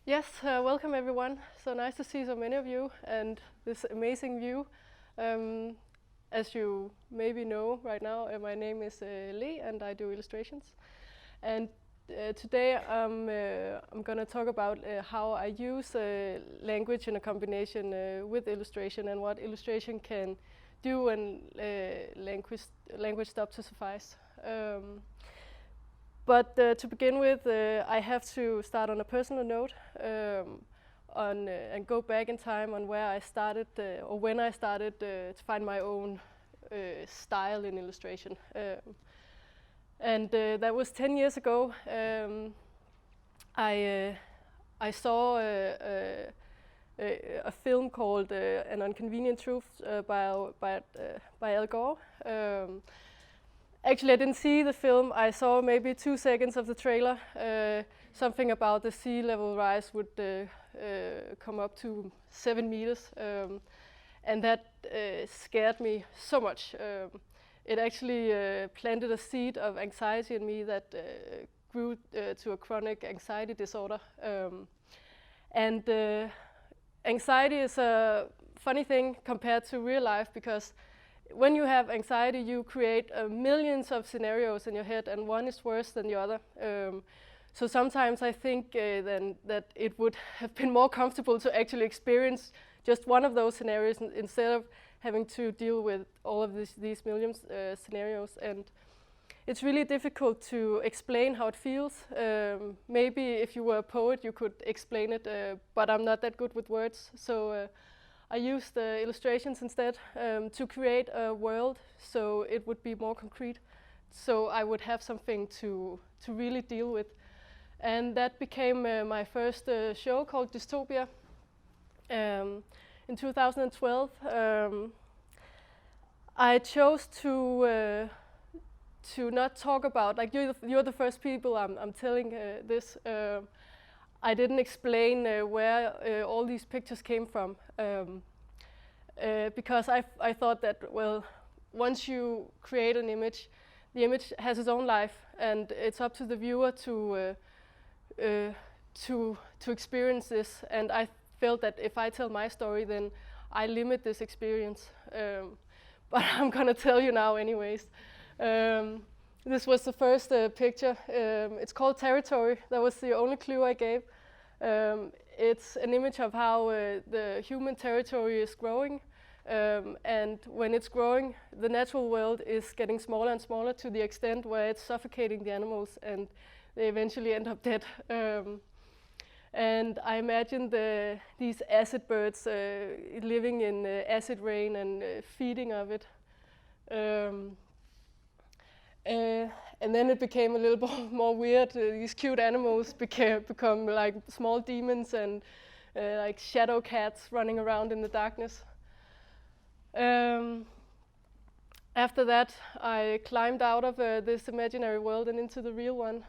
Yes, welcome everyone. So nice to see so many of you and this amazing view. As you maybe know right now, my name is Lee and I do illustrations. And today I'm going to talk about how I use language in a combination with illustration and what illustration can do when language stops to suffice. But to begin with, I have to start on a personal note and go back in time on where I started, or when I started to find my own style in illustration. And that was 10 years ago. I saw a film called An Inconvenient Truth by Al Gore. Actually, I didn't see the film. I saw maybe 2 seconds of the trailer. Something about the sea level rise would come up to 7 meters. And that scared me so much. It actually planted a seed of anxiety in me that grew to a chronic anxiety disorder. And anxiety is a funny thing compared to real life, because when you have anxiety, you create millions of scenarios in your head, and one is worse than the other. So sometimes I think then that it would have been more comfortable to actually experience just one of those scenarios instead of having to deal with all of these millions scenarios. And it's really difficult to explain how it feels. Maybe if you were a poet, you could explain it, but I'm not that good with words. So I used illustrations instead to create a world so it would be more concrete, so I would have something to really deal with. And that became my first show called Dystopia. In 2012, I chose to not talk about, like you're the first people I'm telling this. I didn't explain where all these pictures came from, because I thought that, well, once you create an image, the image has its own life, and it's up to the viewer to experience this. And I felt that if I tell my story, then I limit this experience. But I'm gonna tell you now anyways. This was the first picture. It's called Territory. That was the only clue I gave. It's an image of how the human territory is growing, and when it's growing, the natural world is getting smaller and smaller to the extent where it's suffocating the animals, and they eventually end up dead. And I imagine these acid birds living in acid rain and feeding of it. And then it became a little more weird. These cute animals become like small demons and like shadow cats running around in the darkness. After that, I climbed out of this imaginary world and into the real one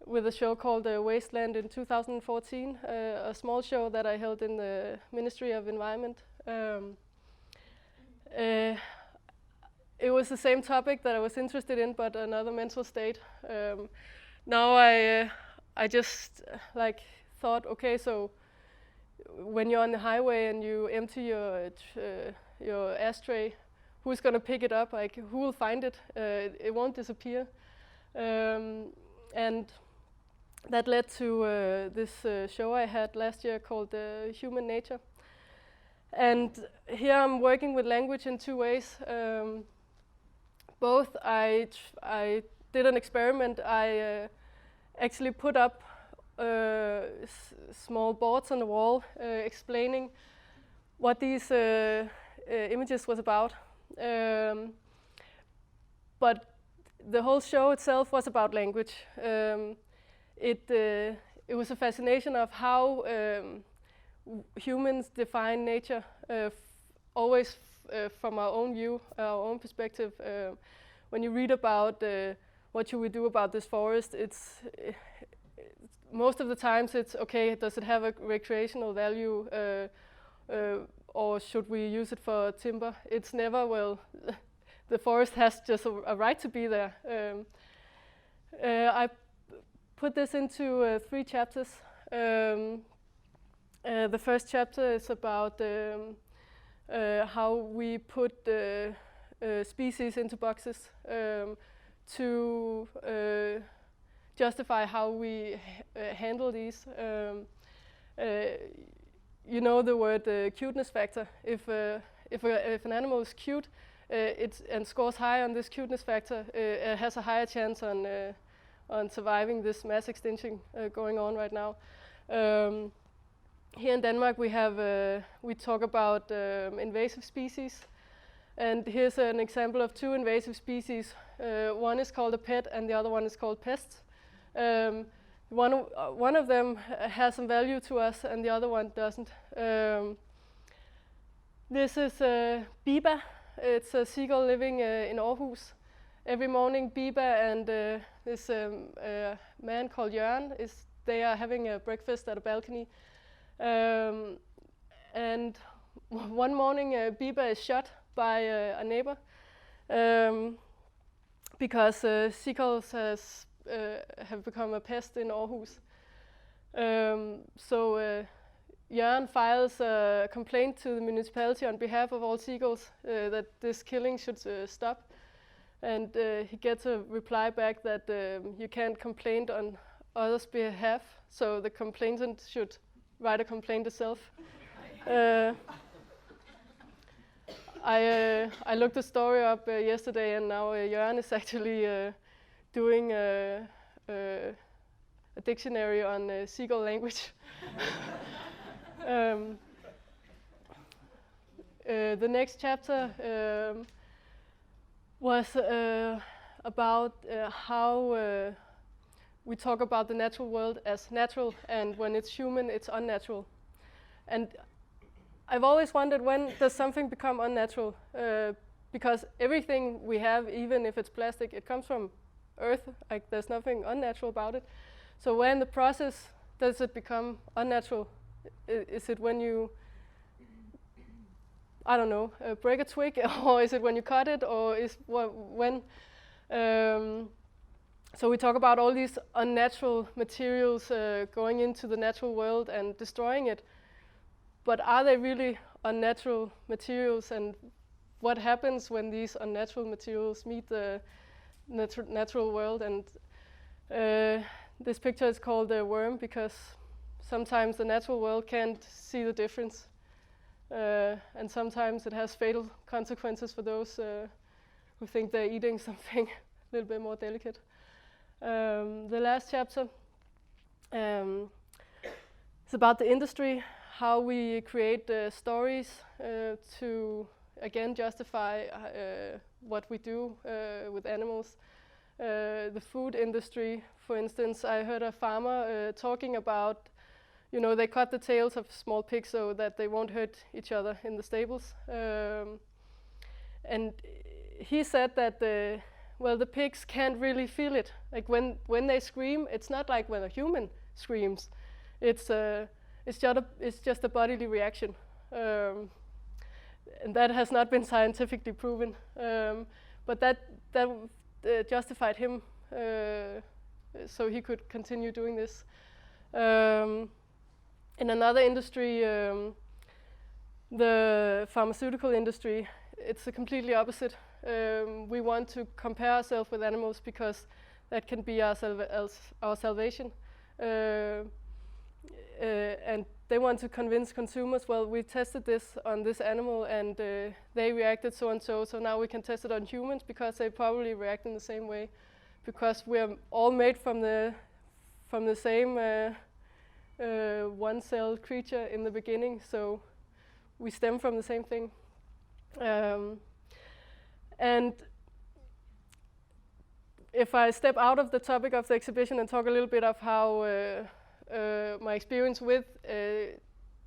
with a show called Wasteland in 2014, a small show that I held in the Ministry of Environment. It was the same topic that I was interested in, but another mental state. Now I just thought, okay, so when you're on the highway and you empty your ashtray, who's going to pick it up? Like, who will find it? It won't disappear. And that led to this show I had last year called Human Nature. And here I'm working with language in 2 ways. Both I did an experiment. I actually put up small boards on the wall explaining what these images was about. But the whole show itself was about language. it was a fascination of how humans define nature, always from our own view, our own perspective. When you read about what should we do about this forest, it's most of the times it's okay. Does it have a recreational value, or should we use it for timber? It's never, well, the forest has just a right to be there. I put this into 3 chapters. The first chapter is about how we put species into boxes to justify how we handle these. You know the word cuteness factor. If an animal is cute and scores high on this cuteness factor, it has a higher chance on surviving this mass extinction going on right now. Here in Denmark, we talk about invasive species, and here's an example of 2 invasive species. One is called a pet, and the other one is called pest. One of them has some value to us, and the other one doesn't. This is Biba. It's a seagull living in Aarhus. Every morning, Biba and this man called Aren they are having a breakfast at a balcony. And one morning, Biba is shot by a neighbor because seagulls have become a pest in Aarhus. So Jørgen files a complaint to the municipality on behalf of all seagulls that this killing should stop. And he gets a reply back that you can't complain on others' behalf, so the complainant should write a complaint itself. I looked the story up yesterday, and now Jørgen is actually doing a dictionary on seagull language. The next chapter was about how we talk about the natural world as natural, and when it's human, it's unnatural. And I've always wondered, when does something become unnatural? Because everything we have, even if it's plastic, it comes from Earth. Like, there's nothing unnatural about it. So where in the process does it become unnatural? Is it when you, I don't know, break a twig, or is it when you cut it, or is when? So we talk about all these unnatural materials going into the natural world and destroying it. But are they really unnatural materials, and what happens when these unnatural materials meet the natural world? And this picture is called a worm because sometimes the natural world can't see the difference. And sometimes it has fatal consequences for those who think they're eating something a little bit more delicate. The last chapter is about the industry, how we create stories to, again, justify what we do with animals. The food industry, for instance, I heard a farmer talking about, you know, they cut the tails of small pigs so that they won't hurt each other in the stables. And he said that well, the pigs can't really feel it. Like when they scream, it's not like when a human screams. It's just a bodily reaction, and that has not been scientifically proven. But that justified him, so he could continue doing this. In another industry, the pharmaceutical industry, it's the completely opposite. We want to compare ourselves with animals because that can be our salvation. And they want to convince consumers, well, we tested this on this animal and they reacted so and so, so now we can test it on humans because they probably react in the same way, because we're all made from the same one-celled creature in the beginning, so we stem from the same thing. And if I step out of the topic of the exhibition and talk a little bit of how my experience with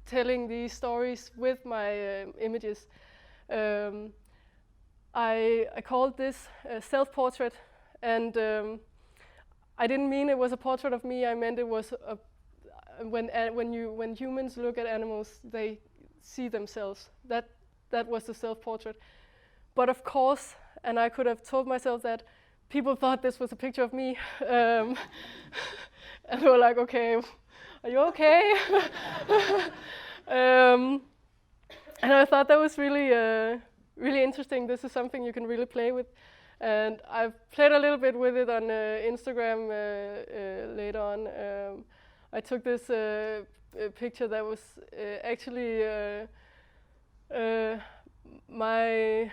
telling these stories with my images. I called this Selfportrait, and I didn't mean it was a portrait of me. I meant it was when humans look at animals, they see themselves. That was the self-portrait. But of course, and I could have told myself that people thought this was a picture of me, and they were like, "Okay, are you okay?" And I thought that was really interesting. This is something you can really play with. And I've played a little bit with it on Instagram later on. I took this picture that was actually my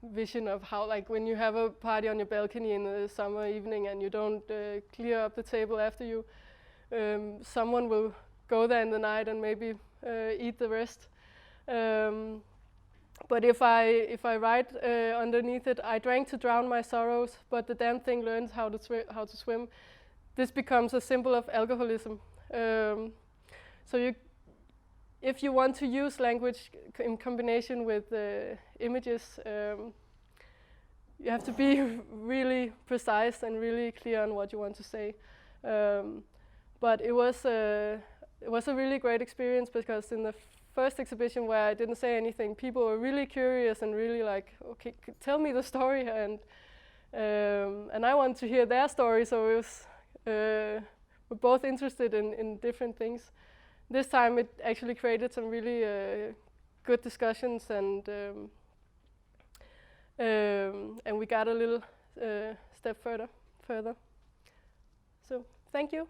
vision of how, like, when you have a party on your balcony in the summer evening and you don't clear up the table after you, someone will go there in the night and maybe eat the rest. But if I write underneath it, I drank to drown my sorrows, but the damn thing learned how to swim. This becomes a symbol of alcoholism. So if you want to use language in combination with images, you have to be really precise and really clear on what you want to say. But it was a really great experience, because in the first exhibition where I didn't say anything, people were really curious and really like, "Okay, tell me the story," and I want to hear their story. So it was we're both interested in different things. This time it actually created some really good discussions, and we got a little step further. So thank you.